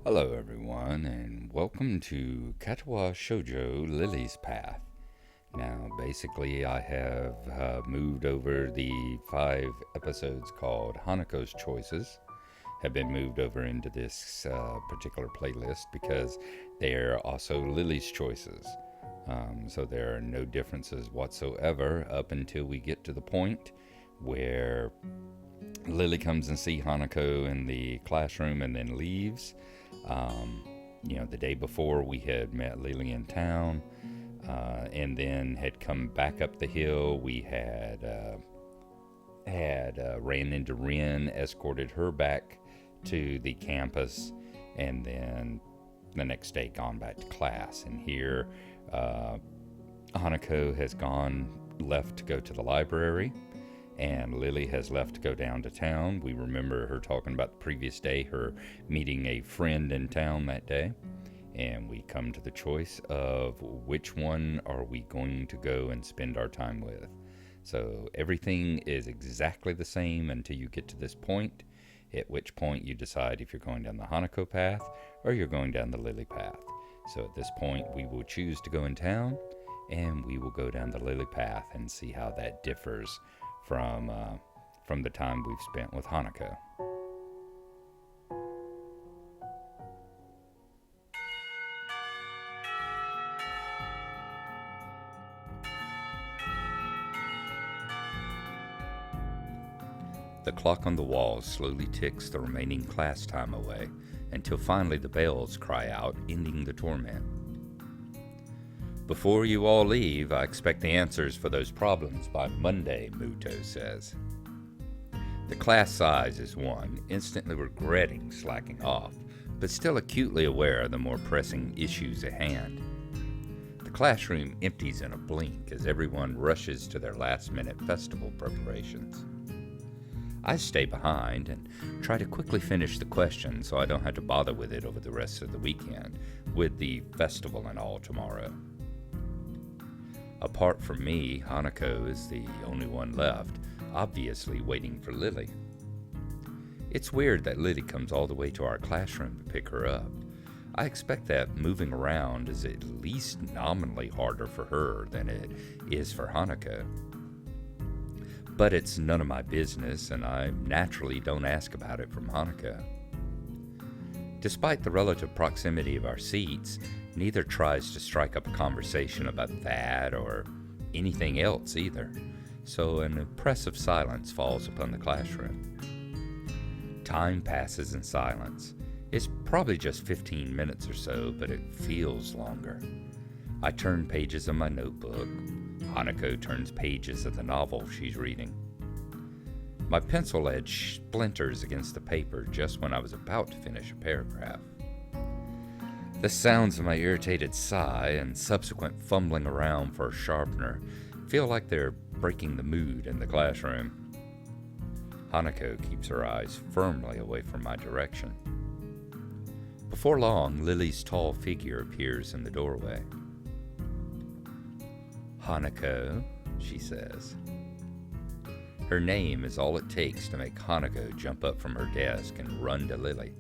Hello, everyone, and welcome to Katawa Shoujo Lily's Path. Now, basically, I have moved over the 5 episodes called Hanako's Choices, have been moved over into this particular playlist because they're also Lily's Choices. So there are no differences whatsoever up until we get to the point where Lily comes and sees Hanako in the classroom and then leaves. Um, the day before we had met Lily in town, and then had come back up the hill. We had ran into Rin, escorted her back to the campus, and then the next day gone back to class. And here, Hanako has left to go to the library, and Lily has left to go down to town. We remember her talking about the previous day, her meeting a friend in town that day. And we come to the choice of which one are we going to go and spend our time with. So everything is exactly the same until you get to this point, at which point you decide if you're going down the Hanako path or you're going down the Lily path. So at this point, we will choose to go in town, and we will go down the Lily path and see how that differs from the time we've spent with Hanako. The clock on the wall slowly ticks the remaining class time away until finally the bells cry out, ending the torment. Before you all leave, I expect the answers for those problems by Monday, Muto says. The class size is one, instantly regretting slacking off, but still acutely aware of the more pressing issues at hand. The classroom empties in a blink as everyone rushes to their last-minute festival preparations. I stay behind and try to quickly finish the question so I don't have to bother with it over the rest of the weekend, with the festival and all tomorrow. Apart from me, Hanako is the only one left, obviously waiting for Lily. It's weird that Lily comes all the way to our classroom to pick her up. I expect that moving around is at least nominally harder for her than it is for Hanako. But it's none of my business, and I naturally don't ask about it from Hanako. Despite the relative proximity of our seats, neither tries to strike up a conversation about that or anything else either, so an oppressive silence falls upon the classroom. Time passes in silence. It's probably just 15 minutes or so, but it feels longer. I turn pages of my notebook. Hanako turns pages of the novel she's reading. My pencil edge splinters against the paper just when I was about to finish a paragraph. The sounds of my irritated sigh and subsequent fumbling around for a sharpener feel like they're breaking the mood in the classroom. Hanako keeps her eyes firmly away from my direction. Before long, Lily's tall figure appears in the doorway. "Hanako," she says. Her name is all it takes to make Hanako jump up from her desk and run to Lily.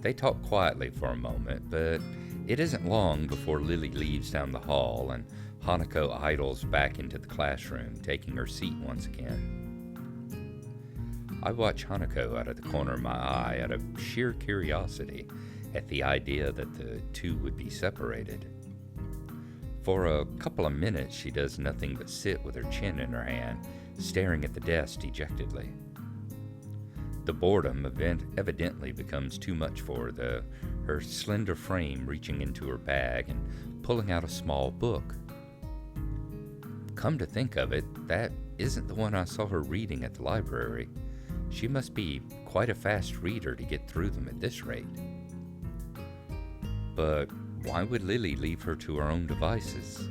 They talk quietly for a moment, but it isn't long before Lily leaves down the hall and Hanako idles back into the classroom, taking her seat once again. I watch Hanako out of the corner of my eye out of sheer curiosity at the idea that the two would be separated. For a couple of minutes, she does nothing but sit with her chin in her hand, staring at the desk dejectedly. The boredom evidently becomes too much for her, her slender frame reaching into her bag and pulling out a small book. Come to think of it, that isn't the one I saw her reading at the library. She must be quite a fast reader to get through them at this rate. But why would Lily leave her to her own devices?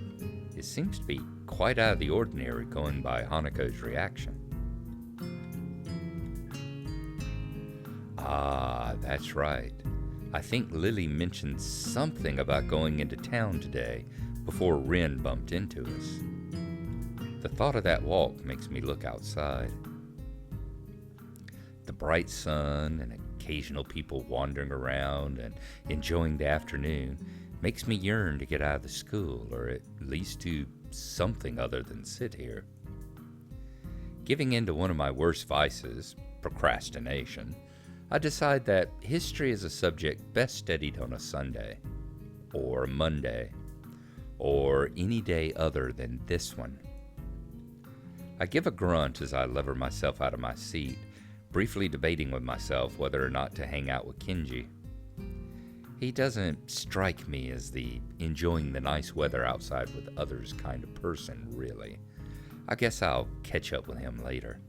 It seems to be quite out of the ordinary going by Hanako's reaction. Ah, that's right. I think Lily mentioned something about going into town today before Rin bumped into us. The thought of that walk makes me look outside. The bright sun and a occasional people wandering around and enjoying the afternoon makes me yearn to get out of the school, or at least do something other than sit here. Giving in to one of my worst vices, procrastination, I decide that history is a subject best studied on a Sunday, or a Monday, or any day other than this one. I give a grunt as I lever myself out of my seat, briefly debating with myself whether or not to hang out with Kenji. He doesn't strike me as the enjoying the nice weather outside with others kind of person, really. I guess I'll catch up with him later.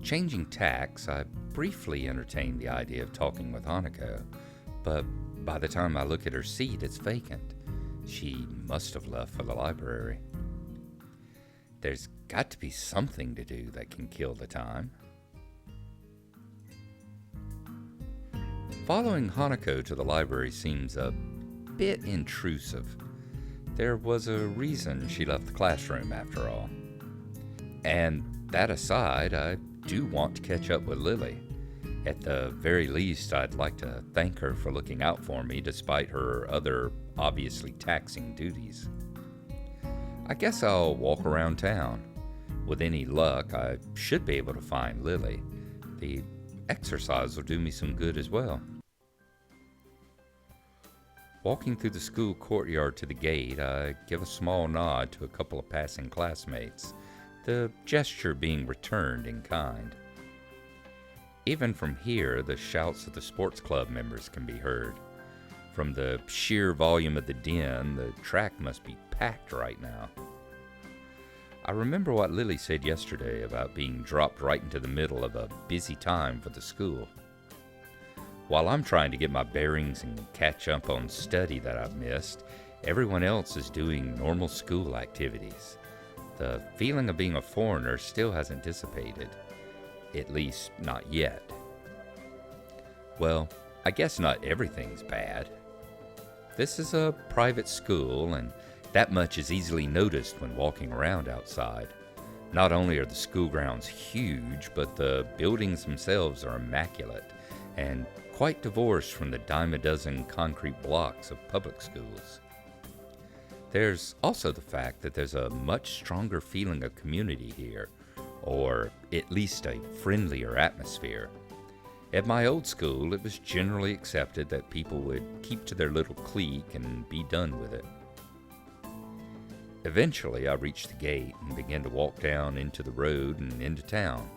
Changing tacks, I briefly entertained the idea of talking with Hanako, but by the time I look at her seat, it's vacant. She must have left for the library. There's got to be something to do that can kill the time. Following Hanako to the library seems a bit intrusive. There was a reason she left the classroom, after all. And that aside, I do want to catch up with Lilly. At the very least, I'd like to thank her for looking out for me despite her other obviously taxing duties. I guess I'll walk around town. With any luck, I should be able to find Lilly. The exercise will do me some good as well. Walking through the school courtyard to the gate, I give a small nod to a couple of passing classmates, the gesture being returned in kind. Even from here, the shouts of the sports club members can be heard. From the sheer volume of the din, the track must be packed right now. I remember what Lilly said yesterday about being dropped right into the middle of a busy time for the school. While I'm trying to get my bearings and catch up on study that I've missed, everyone else is doing normal school activities. The feeling of being a foreigner still hasn't dissipated. At least, not yet. Well, I guess not everything's bad. This is a private school, and that much is easily noticed when walking around outside. Not only are the school grounds huge, but the buildings themselves are immaculate and quite divorced from the dime a dozen concrete blocks of public schools. There's also the fact that there's a much stronger feeling of community here, or at least a friendlier atmosphere. At my old school, it was generally accepted that people would keep to their little clique and be done with it. Eventually, I reached the gate and began to walk down into the road and into town.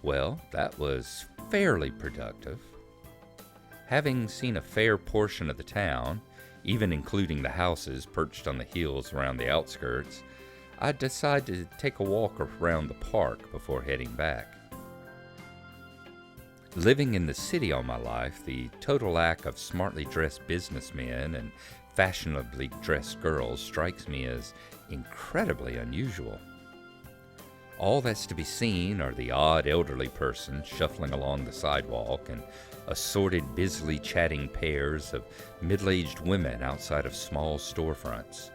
Well, that was fairly productive. Having seen a fair portion of the town, even including the houses perched on the hills around the outskirts, I decided to take a walk around the park before heading back. Living in the city all my life, the total lack of smartly dressed businessmen and fashionably dressed girls strikes me as incredibly unusual. All that's to be seen are the odd elderly person shuffling along the sidewalk and assorted busily chatting pairs of middle-aged women outside of small storefronts.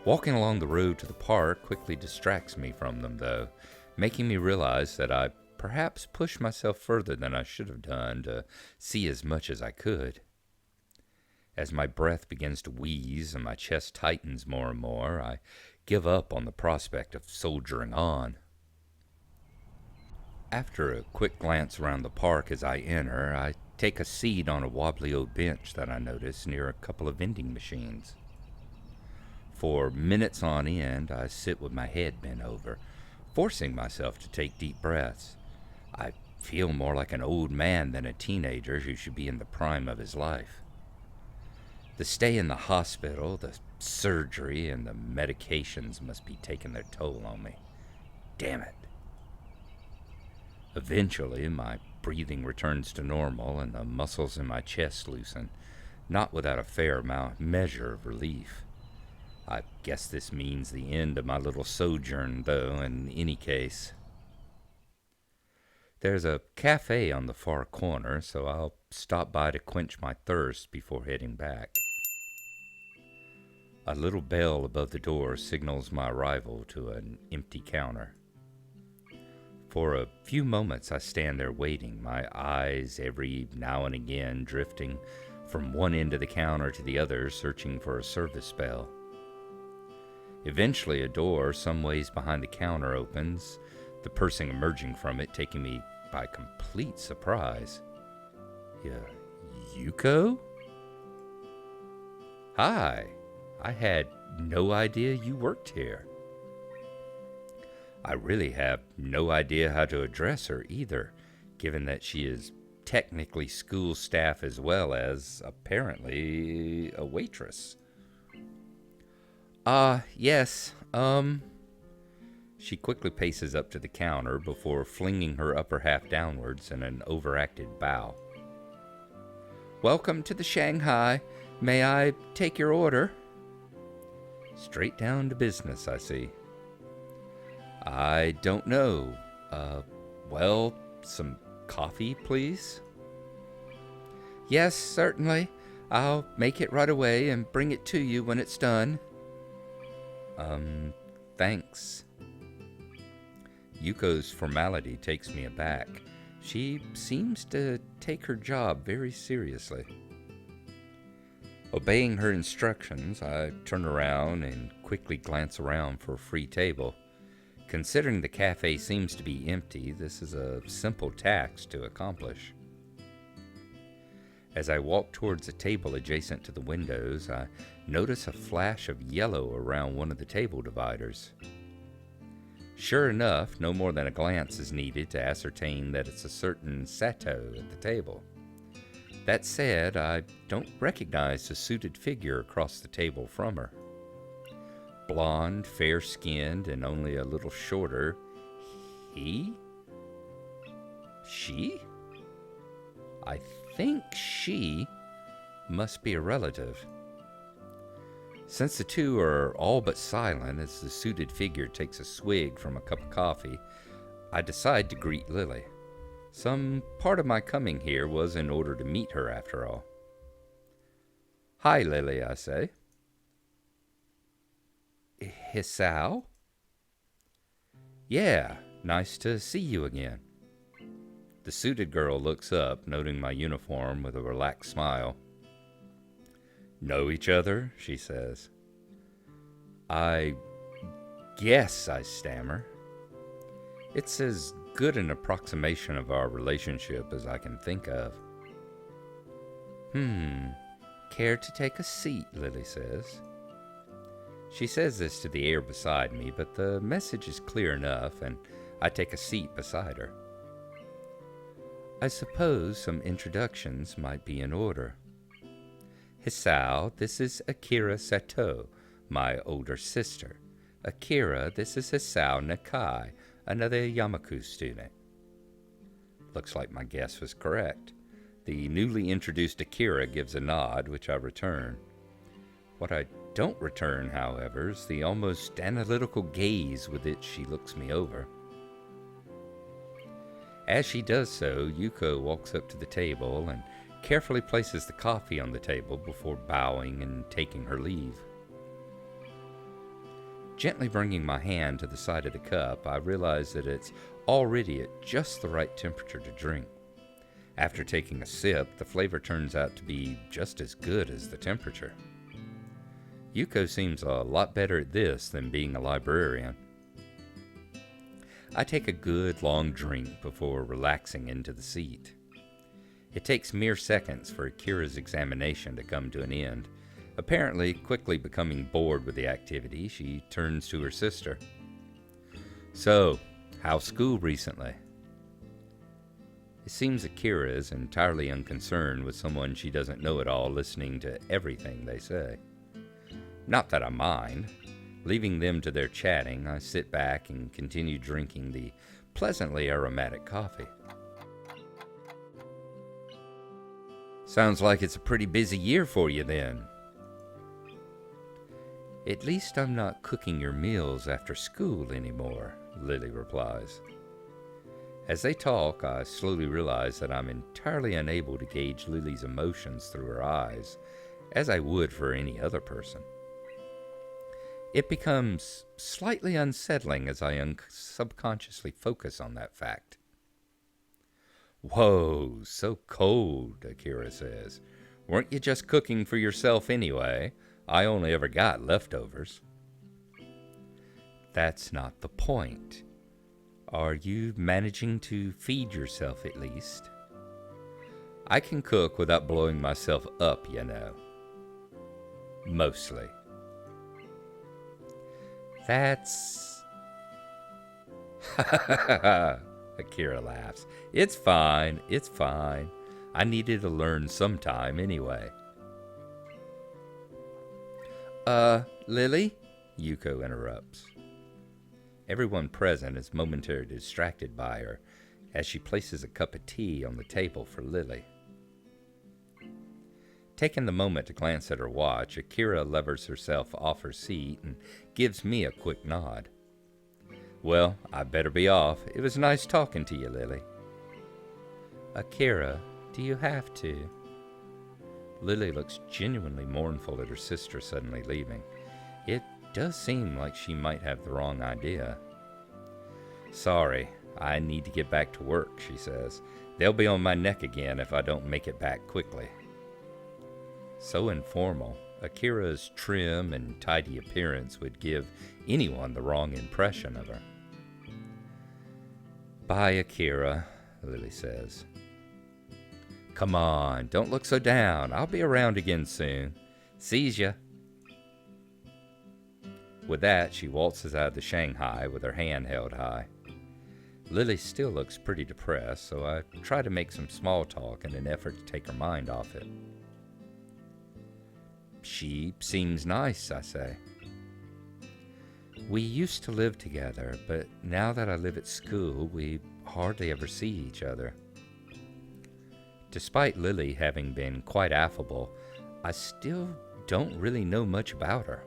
Walking along the road to the park quickly distracts me from them, though, making me realize that I perhaps pushed myself further than I should have done to see as much as I could. As my breath begins to wheeze and my chest tightens more and more, I give up on the prospect of soldiering on. After a quick glance around the park as I enter, I take a seat on a wobbly old bench that I notice near a couple of vending machines. For minutes on end, I sit with my head bent over, forcing myself to take deep breaths. I feel more like an old man than a teenager who should be in the prime of his life. The stay in the hospital, the surgery, and the medications must be taking their toll on me. Damn it. Eventually, my breathing returns to normal and the muscles in my chest loosen, not without a fair measure of relief. I guess this means the end of my little sojourn, though, in any case. There's a cafe on the far corner, so I'll stop by to quench my thirst before heading back. A little bell above the door signals my arrival to an empty counter. For a few moments I stand there waiting, my eyes every now and again drifting from one end of the counter to the other, searching for a service bell. Eventually a door some ways behind the counter opens, the person emerging from it taking me by complete surprise. Yeah, Yuko? Hi, I had no idea you worked here. I really have no idea how to address her either, given that she is technically school staff as well as, apparently, a waitress. Yes, She quickly paces up to the counter before flinging her upper half downwards in an overacted bow. Welcome to the Shanghai. May I take your order? Straight down to business, I see. I don't know. Well, some coffee, please? Yes, certainly. I'll make it right away and bring it to you when it's done. Thanks. Yuko's formality takes me aback. She seems to take her job very seriously. Obeying her instructions, I turn around and quickly glance around for a free table. Considering the cafe seems to be empty, this is a simple task to accomplish. As I walk towards a table adjacent to the windows, I notice a flash of yellow around one of the table dividers. Sure enough, no more than a glance is needed to ascertain that it's a certain Sato at the table. That said, I don't recognize the suited figure across the table from her. Blonde, fair-skinned, and only a little shorter. He? She? I think she must be a relative. Since the two are all but silent as the suited figure takes a swig from a cup of coffee, I decide to greet Lilly. Some part of my coming here was in order to meet her after all. Hi, Lilly, I say. Hisao? Yeah, nice to see you again. The suited girl looks up, noting my uniform with a relaxed smile. Know each other? She says. I guess, I stammer. It's as good an approximation of our relationship as I can think of. Care to take a seat, Lilly says. She says this to the air beside me, but the message is clear enough, and I take a seat beside her. I suppose some introductions might be in order. Hisao, this is Akira Sato, my older sister. Akira, this is Hisao Nakai, another Yamaku student. Looks like my guess was correct. The newly introduced Akira gives a nod, which I return. What I don't return, however, is the almost analytical gaze with which she looks me over. As she does so, Yuko walks up to the table and carefully places the coffee on the table before bowing and taking her leave. Gently bringing my hand to the side of the cup, I realize that it's already at just the right temperature to drink. After taking a sip, the flavor turns out to be just as good as the temperature. Yuko seems a lot better at this than being a librarian. I take a good long drink before relaxing into the seat. It takes mere seconds for Akira's examination to come to an end. Apparently, quickly becoming bored with the activity, she turns to her sister. So, how's school recently? It seems Akira is entirely unconcerned with someone she doesn't know at all listening to everything they say. Not that I mind. Leaving them to their chatting, I sit back and continue drinking the pleasantly aromatic coffee. Sounds like it's a pretty busy year for you then. At least I'm not cooking your meals after school anymore, Lilly replies. As they talk, I slowly realize that I'm entirely unable to gauge Lily's emotions through her eyes, as I would for any other person. It becomes slightly unsettling as I subconsciously focus on that fact. Whoa, so cold, Akira says. Weren't you just cooking for yourself anyway? I only ever got leftovers. That's not the point. Are you managing to feed yourself at least? I can cook without blowing myself up, you know. Mostly. That's... Akira laughs. It's fine, it's fine. I needed to learn sometime anyway. Lilly? Yuko interrupts. Everyone present is momentarily distracted by her as she places a cup of tea on the table for Lilly. Taking the moment to glance at her watch, Akira levers herself off her seat and gives me a quick nod. Well, I better be off. It was nice talking to you, Lilly. Akira, do you have to? Lilly looks genuinely mournful at her sister suddenly leaving. It does seem like she might have the wrong idea. Sorry, I need to get back to work, she says. They'll be on my neck again if I don't make it back quickly. So informal, Akira's trim and tidy appearance would give anyone the wrong impression of her. Bye, Akira, Lilly says. Come on, don't look so down. I'll be around again soon. Sees ya. With that, she waltzes out of the Shanghai with her hand held high. Lilly still looks pretty depressed, so I try to make some small talk in an effort to take her mind off it. She seems nice, I say. We used to live together, but now that I live at school, we hardly ever see each other. Despite Lilly having been quite affable, I still don't really know much about her.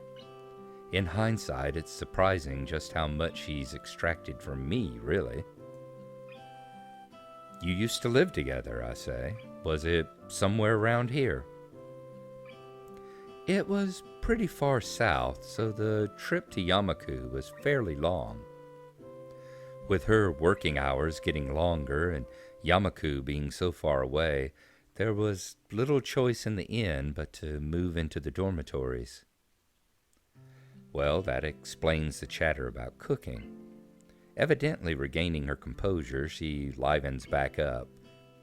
In hindsight, it's surprising just how much she's extracted from me, really. You used to live together, I say. Was it somewhere around here? It was pretty far south, so the trip to Yamaku was fairly long. With her working hours getting longer and Yamaku being so far away, there was little choice in the inn but to move into the dormitories. Well, that explains the chatter about cooking. Evidently regaining her composure, she livens back up,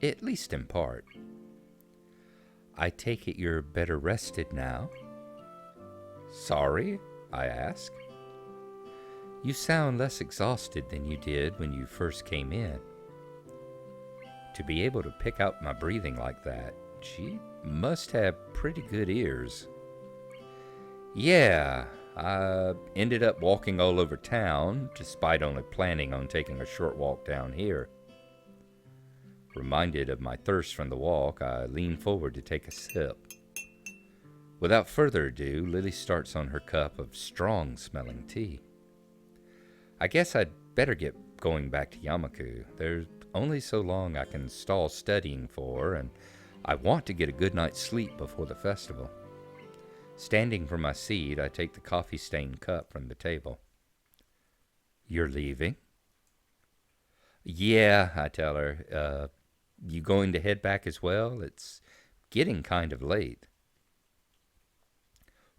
at least in part. I take it you're better rested now? Sorry, I ask. You sound less exhausted than you did when you first came in. To be able to pick out my breathing like that, she must have pretty good ears. Yeah, I ended up walking all over town, despite only planning on taking a short walk down here. Reminded of my thirst from the walk, I lean forward to take a sip. Without further ado, Lilly starts on her cup of strong-smelling tea. I guess I'd better get going back to Yamaku. There's only so long I can stall studying for, and I want to get a good night's sleep before the festival. Standing from my seat, I take the coffee-stained cup from the table. You're leaving? Yeah, I tell her. You going to head back as well? It's getting kind of late.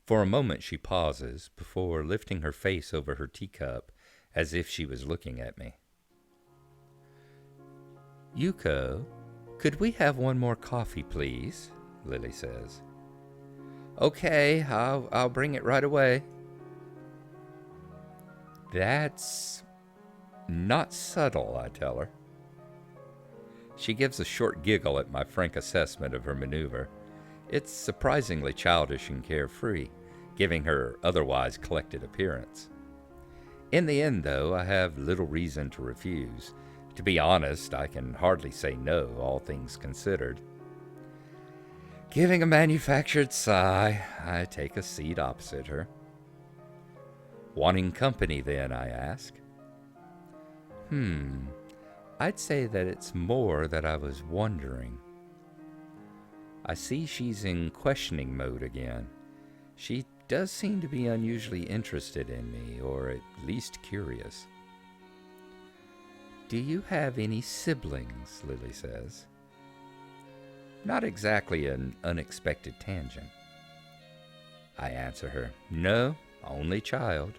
For a moment she pauses before lifting her face over her teacup as if she was looking at me. Yuko, could we have one more coffee, please? Lilly says. Okay, I'll bring it right away. That's not subtle, I tell her. She gives a short giggle at my frank assessment of her maneuver. It's surprisingly childish and carefree, giving her otherwise collected appearance. In the end, though, I have little reason to refuse. To be honest, I can hardly say no, all things considered. Giving a manufactured sigh, I take a seat opposite her. Wanting company, then, I ask. I'd say that it's more that I was wondering. I see she's in questioning mode again. She does seem to be unusually interested in me, or at least curious. "Do you have any siblings?" Lily says. Not exactly an unexpected tangent. I answer her, "No, only child.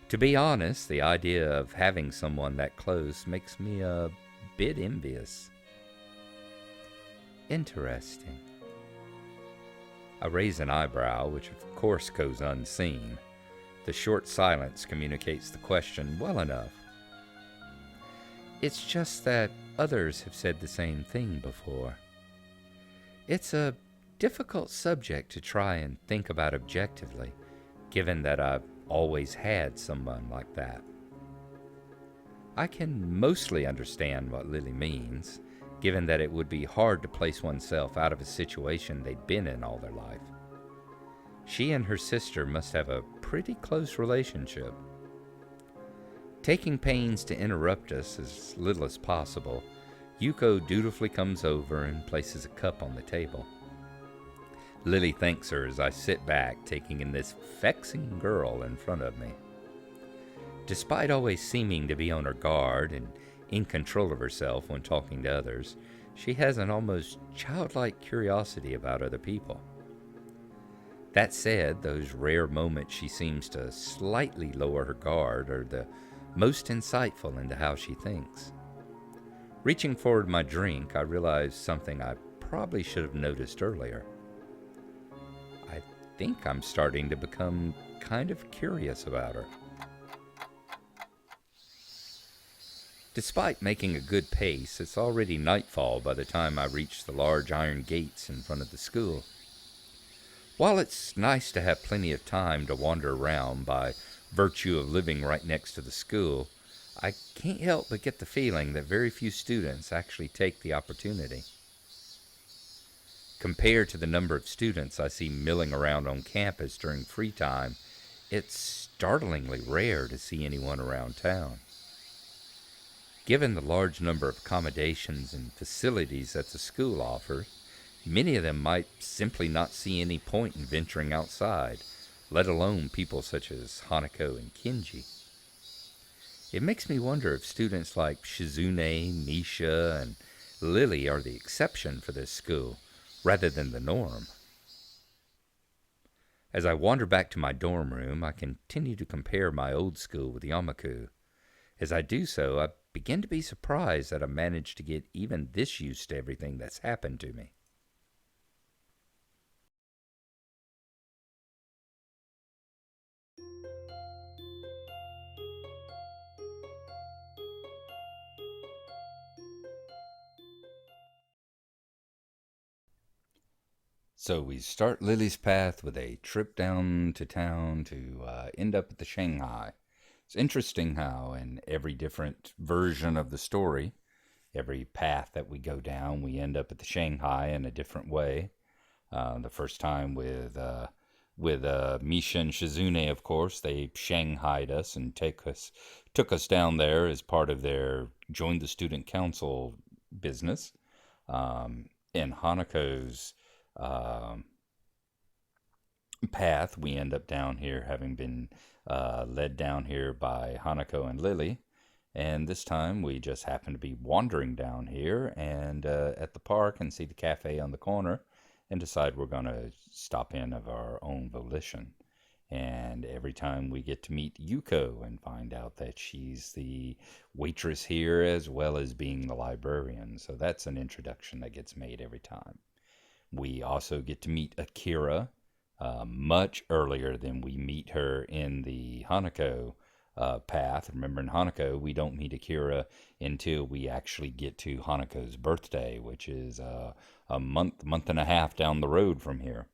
To be honest, the idea of having someone that close makes me a bit envious." "Interesting." I raise an eyebrow, which of course goes unseen. The short silence communicates the question well enough. "It's just that others have said the same thing before. It's a difficult subject to try and think about objectively, given that I've always had someone like that. I can mostly understand what Lily means, given that it would be hard to place oneself out of a situation they'd been in all their life. She and her sister must have a pretty close relationship. Taking pains to interrupt us as little as possible, Yuko dutifully comes over and places a cup on the table. Lily thanks her as I sit back, taking in this vexing girl in front of me. Despite always seeming to be on her guard and in control of herself when talking to others, she has an almost childlike curiosity about other people. That said, those rare moments she seems to slightly lower her guard are the most insightful into how she thinks. Reaching forward my drink, I realize something I probably should have noticed earlier. I think I'm starting to become kind of curious about her. Despite making a good pace, it's already nightfall by the time I reach the large iron gates in front of the school. While it's nice to have plenty of time to wander around by virtue of living right next to the school, I can't help but get the feeling that very few students actually take the opportunity. Compared to the number of students I see milling around on campus during free time, it's startlingly rare to see anyone around town. Given the large number of accommodations and facilities that the school offers, many of them might simply not see any point in venturing outside, let alone people such as Hanako and Kenji. It makes me wonder if students like Shizune, Misha, and Lily are the exception for this school, rather than the norm. As I wander back to my dorm room, I continue to compare my old school with Yamaku. As I do so, I begin to be surprised that I managed to get even this used to everything that's happened to me. So we start Lily's path with a trip down to town to end up at the Shanghai. It's interesting how in every different version of the story, every path that we go down, we end up at the Shanghai in a different way. The first time with Misha and Shizune, of course, they shanghaied us and took us down there as part of their join the student council business. In Hanako's um path, we end up down here having been led down here by Hanako and Lily. And this time we just happen to be wandering down here and at the park and see the cafe on the corner and decide we're going to stop in of our own volition. And every time we get to meet Yuko and find out that she's the waitress here as well as being the librarian. So that's an introduction that gets made every time. We also get to meet Akira much earlier than we meet her in the Hanako path. Remember, in Hanako, we don't meet Akira until we actually get to Hanako's birthday, which is a month and a half down the road from here.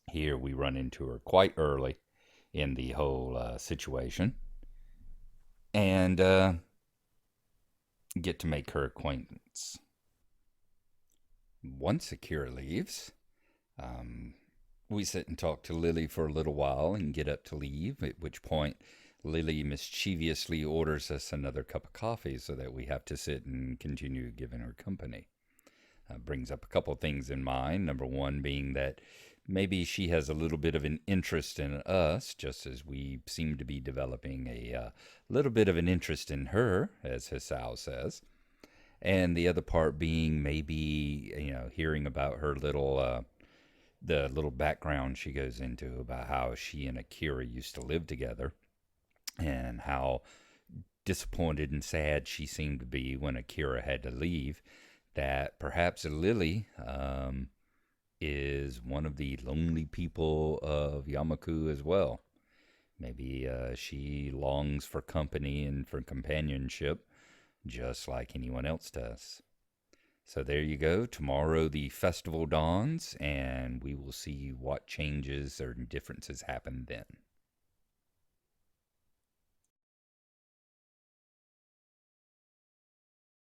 Here, we run into her quite early in the whole situation and get to make her acquaintance. Once Akira leaves, we sit and talk to Lily for a little while and get up to leave, at which point Lily mischievously orders us another cup of coffee so that we have to sit and continue giving her company. Brings up a couple of things in mind. Number one being that Maybe she has a little bit of an interest in us, just as we seem to be developing a little bit of an interest in her, as Hisao says. And the other part being maybe, hearing about her the little background she goes into about how she and Akira used to live together and how disappointed and sad she seemed to be when Akira had to leave. That perhaps Lily is one of the lonely people of Yamaku as well. Maybe she longs for company and for companionship, just like anyone else does. So there you go. Tomorrow the festival dawns, and we will see what changes or differences happen then.